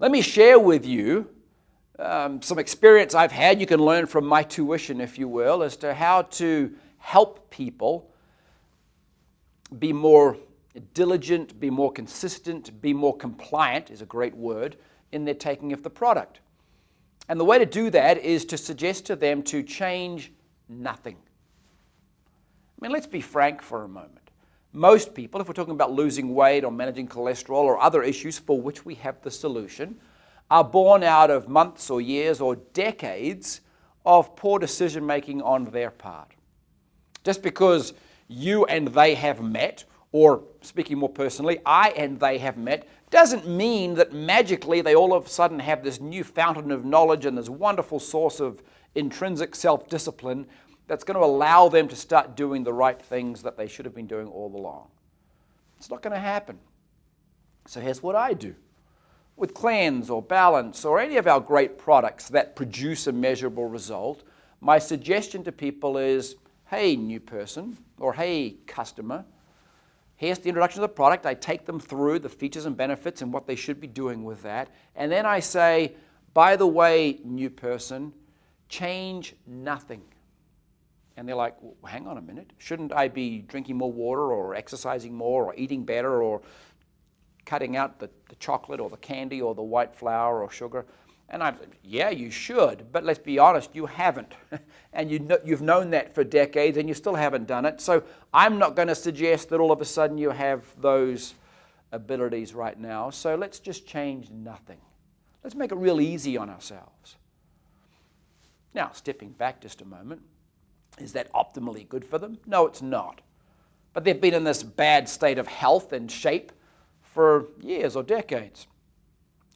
Let me share with you some experience I've had. You can learn from my tuition, if you will, as to how to help people be more diligent, be more consistent, be more compliant, is a great word, in their taking of the product. And the way to do that is to suggest to them to change nothing. I mean, let's be frank for a moment. Most people, if we're talking about losing weight or managing cholesterol or other issues for which we have the solution, are born out of months or years or decades of poor decision making on their part. Just because you and they have met, or speaking more personally, I and they have met, doesn't mean that magically they all of a sudden have this new fountain of knowledge and this wonderful source of intrinsic self-discipline that's going to allow them to start doing the right things that they should have been doing all along. It's not going to happen. So here's what I do. With Cleanse or Balance or any of our great products that produce a measurable result, my suggestion to people is, hey, new person, or hey, customer, here's the introduction of the product. I take them through the features and benefits and what they should be doing with that. And then I say, by the way, new person, change nothing. And they're like, well, hang on a minute. Shouldn't I be drinking more water or exercising more or eating better or cutting out the chocolate or the candy or the white flour or sugar? And I'm like, yeah, you should, but let's be honest, you haven't. And you've known that for decades and you still haven't done it. So I'm not going to suggest that all of a sudden you have those abilities right now. So let's just change nothing. Let's make it real easy on ourselves. Now, stepping back just a moment, is that optimally good for them? No, it's not. But they've been in this bad state of health and shape for years or decades.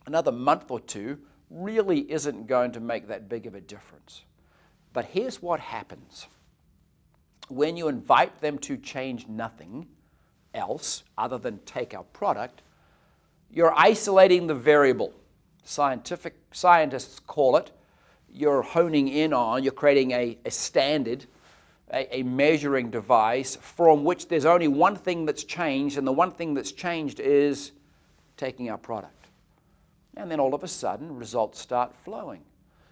Another month or two really isn't going to make that big of a difference. But here's what happens. When you invite them to change nothing else other than take our product, you're isolating the variable. Scientists call it. You're honing in on, you're creating a standard, a measuring device from which there's only one thing that's changed, and the one thing that's changed is taking our product. And then all of a sudden, results start flowing.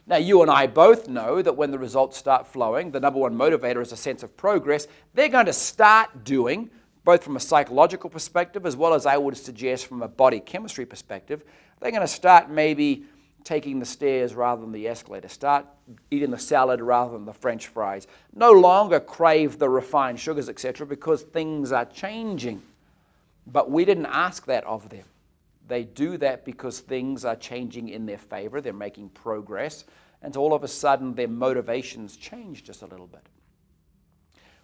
Now, you and I both know that when the results start flowing, the number one motivator is a sense of progress. They're going to start doing, both from a psychological perspective as well as I would suggest from a body chemistry perspective, they're going to start maybe taking the stairs rather than the escalator, start eating the salad rather than the French fries, no longer crave the refined sugars, etc., because things are changing. But we didn't ask that of them. They do that because things are changing in their favor, they're making progress, and all of a sudden their motivations change just a little bit.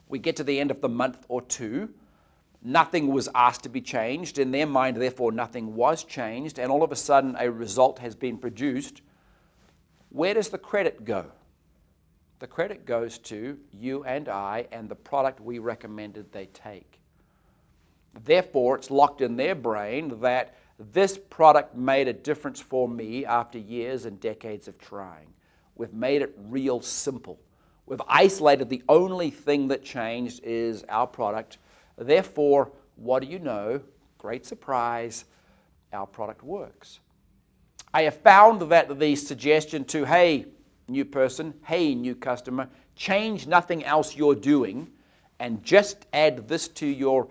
We get to the end of the month or two, nothing was asked to be changed. In their mind, therefore, nothing was changed, and all of a sudden a result has been produced. Where does the credit go? The credit goes to you and I and the product we recommended they take. Therefore, it's locked in their brain that this product made a difference for me after years and decades of trying. We've made it real simple. We've isolated the only thing that changed is our product. Therefore, what do you know? Great surprise, our product works. I have found that the suggestion to, hey, new person, hey, new customer, change nothing else you're doing and just add this to your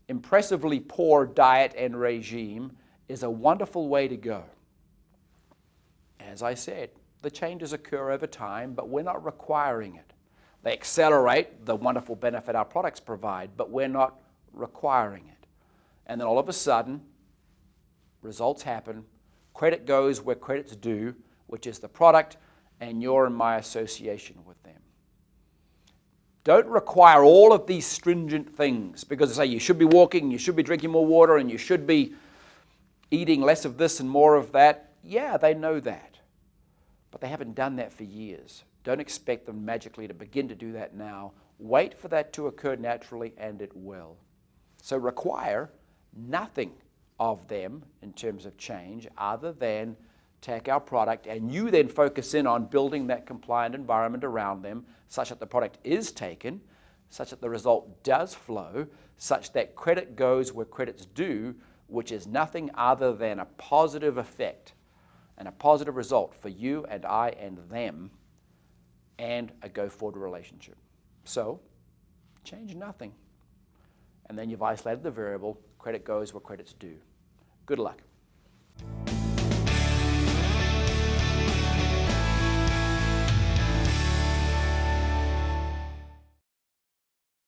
impressively poor diet and regime is a wonderful way to go. As I said, the changes occur over time, but we're not requiring it. They accelerate the wonderful benefit our products provide, but we're not requiring it. And then all of a sudden, results happen, credit goes where credit's due, which is the product and your and my association with them. Don't require all of these stringent things because they say you should be walking, you should be drinking more water, and you should be eating less of this and more of that. Yeah, they know that, but they haven't done that for years. Don't expect them magically to begin to do that now. Wait for that to occur naturally, and it will. So require nothing of them in terms of change other than take our product, and you then focus in on building that compliant environment around them such that the product is taken, such that the result does flow, such that credit goes where credit's due, which is nothing other than a positive effect and a positive result for you and I and them, and a go-forward relationship. So, change nothing. And then you've isolated the variable. Credit goes where credit's due. Good luck.